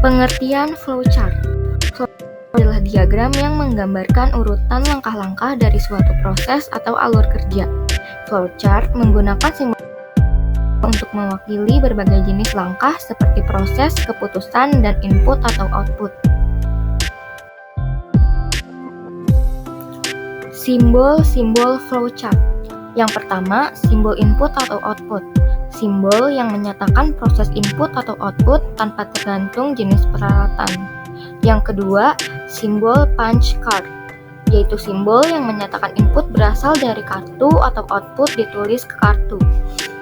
Pengertian flowchart. Flowchart adalah diagram yang menggambarkan urutan langkah-langkah dari suatu proses atau alur kerja. Flowchart menggunakan simbol untuk mewakili berbagai jenis langkah seperti proses, keputusan, dan input atau output. Simbol-simbol flowchart. Yang pertama, simbol input atau output. Simbol yang menyatakan proses input atau output tanpa tergantung jenis peralatan. Yang kedua, simbol punch card, yaitu simbol yang menyatakan input berasal dari kartu atau output ditulis ke kartu.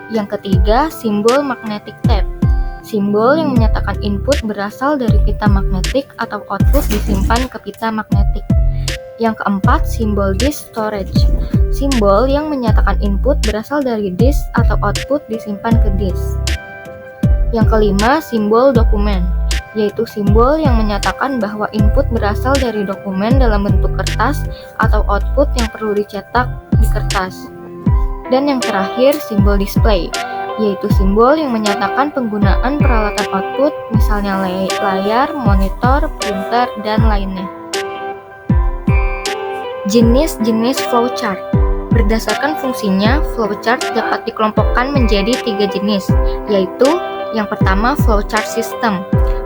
Yang ketiga, simbol magnetic tape, simbol yang menyatakan input berasal dari pita magnetik atau output disimpan ke pita magnetik. Yang keempat, simbol disk storage, simbol yang menyatakan input berasal dari disk atau output disimpan ke disk. Yang kelima, simbol dokumen, yaitu simbol yang menyatakan bahwa input berasal dari dokumen dalam bentuk kertas atau output yang perlu dicetak di kertas. Dan yang terakhir, simbol display, yaitu simbol yang menyatakan penggunaan peralatan output, misalnya layar, monitor, printer, dan lainnya. Jenis-jenis flowchart. Berdasarkan fungsinya, flowchart dapat dikelompokkan menjadi 3 jenis, yaitu yang pertama, flowchart system.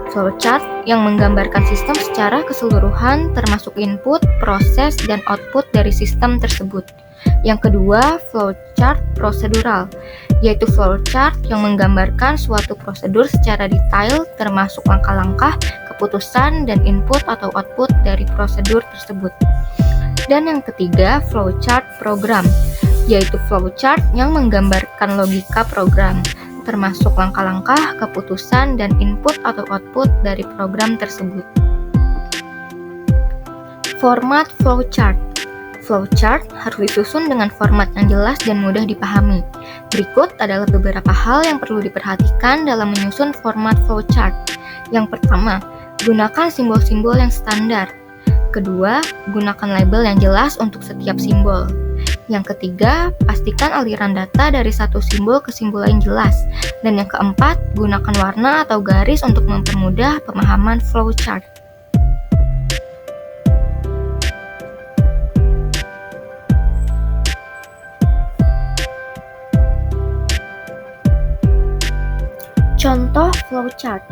Flowchart yang menggambarkan sistem secara keseluruhan termasuk input, proses, dan output dari sistem tersebut. Yang kedua, flowchart prosedural, yaitu flowchart yang menggambarkan suatu prosedur secara detail termasuk langkah-langkah, keputusan, dan input atau output dari prosedur tersebut. Dan yang ketiga, flowchart program, yaitu flowchart yang menggambarkan logika program, termasuk langkah-langkah, keputusan, dan input atau output dari program tersebut. Format flowchart. Flowchart harus disusun dengan format yang jelas dan mudah dipahami. Berikut adalah beberapa hal yang perlu diperhatikan dalam menyusun format flowchart. Yang pertama, gunakan simbol-simbol yang standar. Kedua, gunakan label yang jelas untuk setiap simbol. Yang ketiga, pastikan aliran data dari satu simbol ke simbol lain jelas. Dan yang keempat, gunakan warna atau garis untuk mempermudah pemahaman flowchart. Contoh flowchart.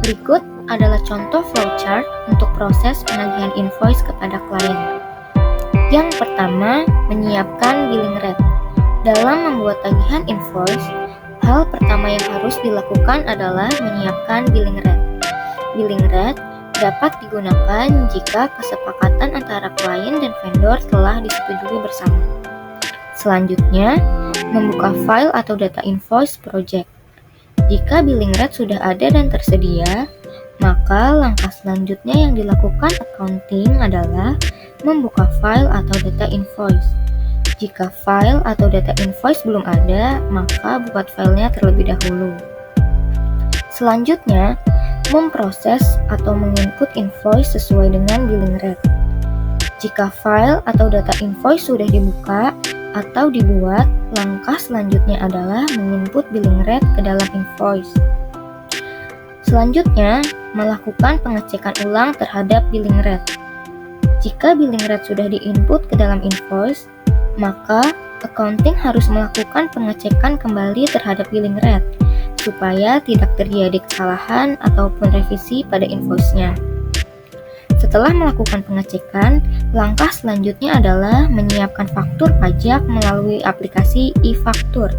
Berikut adalah contoh flowchart untuk proses penagihan invoice kepada klien. Yang pertama, menyiapkan billing rate. Dalam membuat tagihan invoice, hal pertama yang harus dilakukan adalah menyiapkan billing rate. Billing rate dapat digunakan jika kesepakatan antara klien dan vendor telah disetujui bersama. Selanjutnya, membuka file atau data invoice project. Jika billing rate sudah ada dan tersedia, maka langkah selanjutnya yang dilakukan accounting adalah membuka file atau data invoice. Jika file atau data invoice belum ada, maka buat filenya terlebih dahulu. Selanjutnya, memproses atau menginput invoice sesuai dengan billing rate. Jika file atau data invoice sudah dibuka atau dibuat, langkah selanjutnya adalah menginput billing rate ke dalam invoice. Selanjutnya, melakukan pengecekan ulang terhadap billing rate. Jika billing rate sudah diinput ke dalam invoice, maka accounting harus melakukan pengecekan kembali terhadap billing rate, supaya tidak terjadi kesalahan ataupun revisi pada invoice-nya. Setelah melakukan pengecekan, langkah selanjutnya adalah menyiapkan faktur pajak melalui aplikasi e-faktur.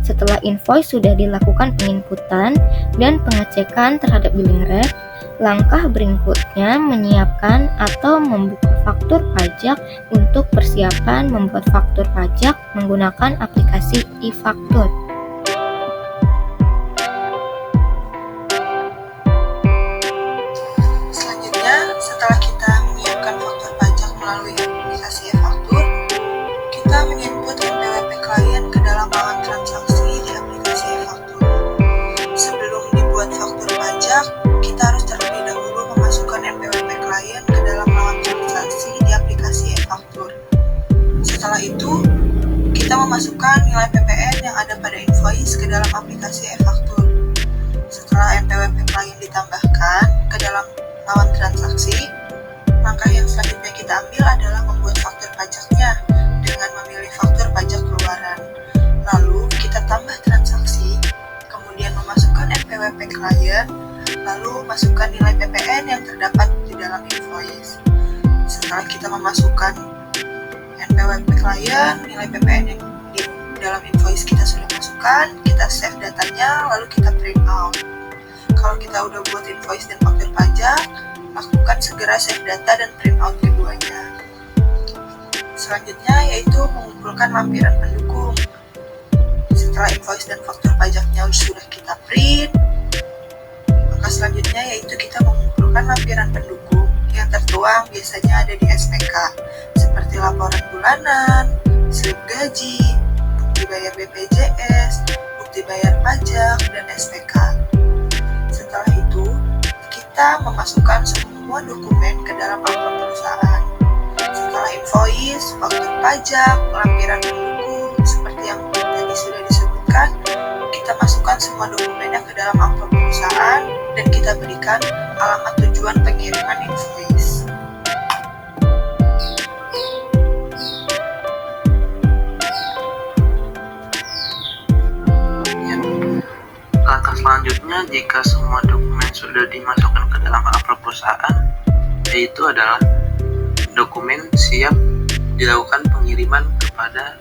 Setelah invoice sudah dilakukan penginputan dan pengecekan terhadap billing rate, langkah berikutnya menyiapkan atau membuka faktur pajak untuk persiapan membuat faktur pajak menggunakan aplikasi e-faktur. Setelah kita menyiapkan faktur pajak melalui aplikasi e-faktur, kita menginput NPWP klien ke dalam alat transaksi di aplikasi e-faktur. Sebelum dibuat faktur pajak, kita harus terlebih dahulu memasukkan NPWP klien ke dalam alat transaksi di aplikasi e-faktur. Setelah itu, kita memasukkan nilai PPN yang ada pada invoice ke dalam aplikasi e-faktur. Setelah NPWP klien ditambahkan ke dalam lawan transaksi, langkah yang selanjutnya kita ambil adalah membuat faktur pajaknya dengan memilih faktur pajak keluaran. Lalu kita tambah transaksi, kemudian memasukkan NPWP klien, lalu masukkan nilai PPN yang terdapat di dalam invoice. Setelah kita memasukkan NPWP klien, nilai PPN yang di dalam invoice kita sudah masukkan, kita save datanya, lalu kita print out. Kalau kita udah buat invoice dan faktur pajak, lakukan segera save data dan print out keduanya. Selanjutnya yaitu mengumpulkan lampiran pendukung. Setelah invoice dan faktur pajaknya sudah kita print, maka selanjutnya yaitu kita mengumpulkan lampiran pendukung yang tertuang biasanya ada di SPK, seperti laporan bulanan, slip gaji, bukti bayar BPJS, bukti bayar pajak, dan SPK. Setelah itu, kita memasukkan semua dokumen ke dalam amplop perusahaan. Setelah invoice, faktur pajak, lampiran pendukung, seperti yang tadi sudah disebutkan, kita masukkan semua dokumennya ke dalam amplop perusahaan dan kita berikan alamat tujuan pengiriman invoice. Langkah selanjutnya jika semua dokumen sudah dimasukkan ke dalam amplop perusahaan, yaitu adalah dokumen siap dilakukan pengiriman kepada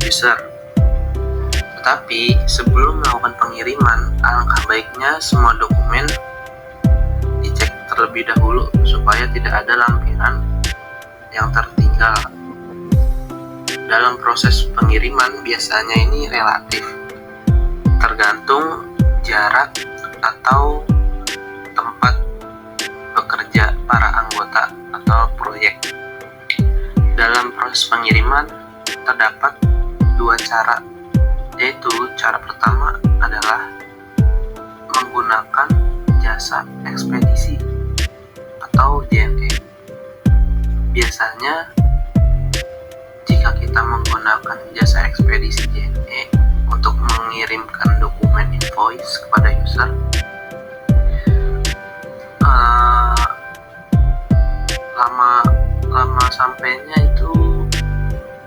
user. Tetapi sebelum melakukan pengiriman, alangkah baiknya semua dokumen dicek terlebih dahulu supaya tidak ada lampiran yang tertinggal. Dalam proses pengiriman biasanya ini relatif, tergantung jarak atau tempat bekerja para anggota atau proyek. Dalam proses pengiriman terdapat dua cara, yaitu cara pertama adalah menggunakan jasa ekspedisi atau JNE. Biasanya jika kita menggunakan jasa ekspedisi JNE untuk mengirimkan dokumen invoice kepada user, lama sampainya itu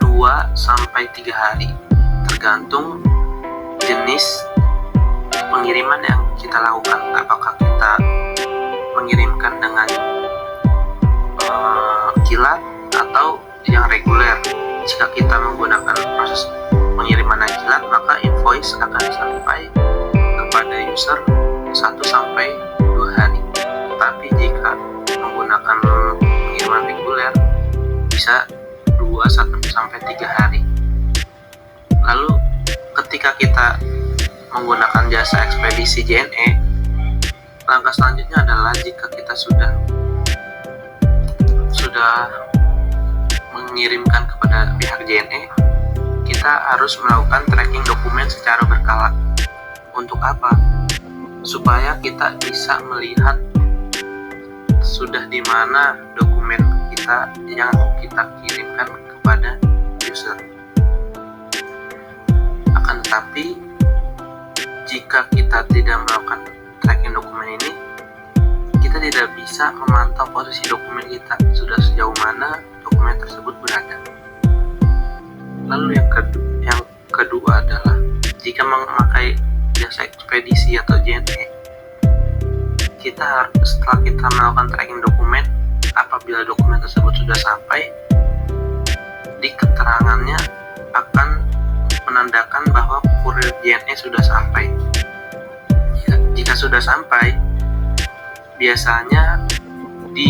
2-3 hari, tergantung jenis pengiriman yang kita lakukan. Apakah kita mengirimkan dengan kilat atau yang reguler. Jika kita menggunakan proses pengiriman yang kilat, maka invoice akan sampai kepada user 1-2 hari. Tetapi jika menggunakan pengiriman reguler bisa 2-3 hari. Lalu ketika kita menggunakan jasa ekspedisi JNE, langkah selanjutnya adalah jika kita sudah mengirimkan kepada pihak JNE, kita harus melakukan tracking dokumen secara berkala. Untuk apa? Supaya kita bisa melihat sudah di mana dokumen kita yang kita kirimkan kepada user. Akan tetapi jika kita tidak melakukan tracking dokumen ini, kita tidak bisa memantau posisi dokumen kita, sudah sejauh mana dokumen tersebut berada. Lalu yang kedua adalah jika memakai jasa ekspedisi atau JNE, setelah kita melakukan tracking dokumen, apabila dokumen tersebut sudah sampai, di keterangannya akan menandakan bahwa kurir JNE sudah sampai. Jika sudah sampai, biasanya di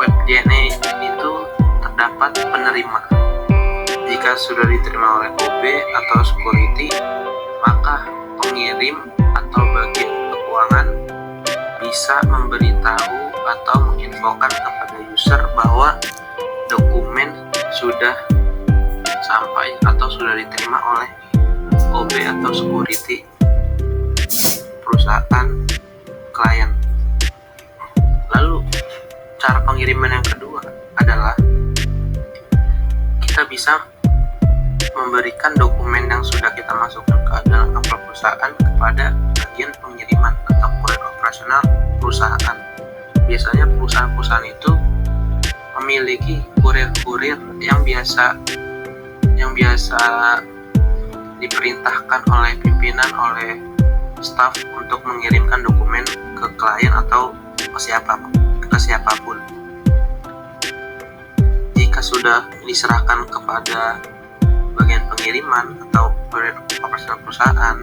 web JNE itu terdapat penerima. Jika sudah diterima oleh OB atau security, maka pengirim atau bagian keuangan bisa memberitahu atau menginfokan kepada user bahwa dokumen sudah sampai atau sudah diterima oleh OB atau security perusahaan klien. Lalu cara pengiriman yang kedua adalah kita bisa memberikan dokumen yang sudah kita masukkan ke dalam amplop perusahaan kepada bagian pengiriman atau kurir operasional perusahaan. Biasanya perusahaan-perusahaan itu memiliki kurir-kurir yang biasa diperintahkan oleh pimpinan, oleh staf untuk mengirimkan dokumen ke klien atau ke siapapun. Jika sudah diserahkan kepada bagian pengiriman atau kurir operasional perusahaan,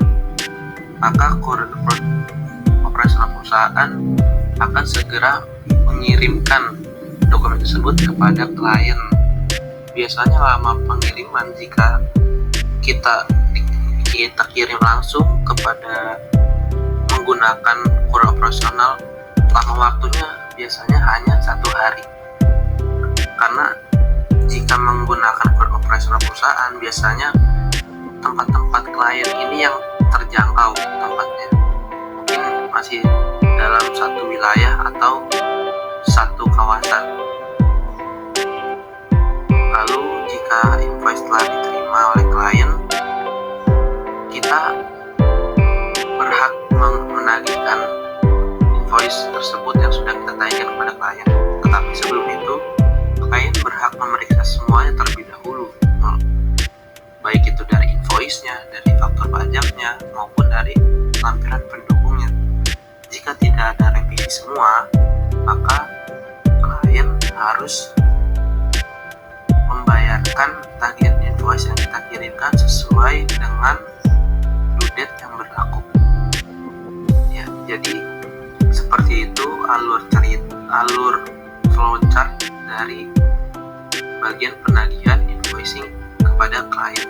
maka kurir operasional perusahaan akan segera mengirimkan dokumen tersebut kepada klien. Biasanya lama pengiriman jika kita kirim langsung kepada menggunakan kurir operasional, lama waktunya biasanya hanya 1 hari. Karena jika menggunakan kurir operasional perusahaan, biasanya tempat-tempat klien ini yang terjangkau tempatnya, mungkin masih dalam satu wilayah atau satu kawasan. Lalu jika invoice telah diterima oleh klien, kita berhak menagihkan invoice tersebut yang sudah kita tagihkan kepada klien. Tetapi sebelum itu, klien berhak memeriksa semuanya terlebih dahulu, baik itu dari invoice-nya, dari faktur pajaknya, maupun dari tampilan pendukungnya. Jika tidak ada revisi semua, maka klien harus membayarkan tagihan invoice yang kita kirimkan sesuai dengan due date yang berlaku. Ya, jadi seperti itu alur flowchart dari bagian penagihan invoicing kepada klien.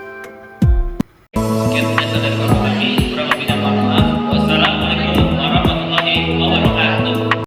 Sekian.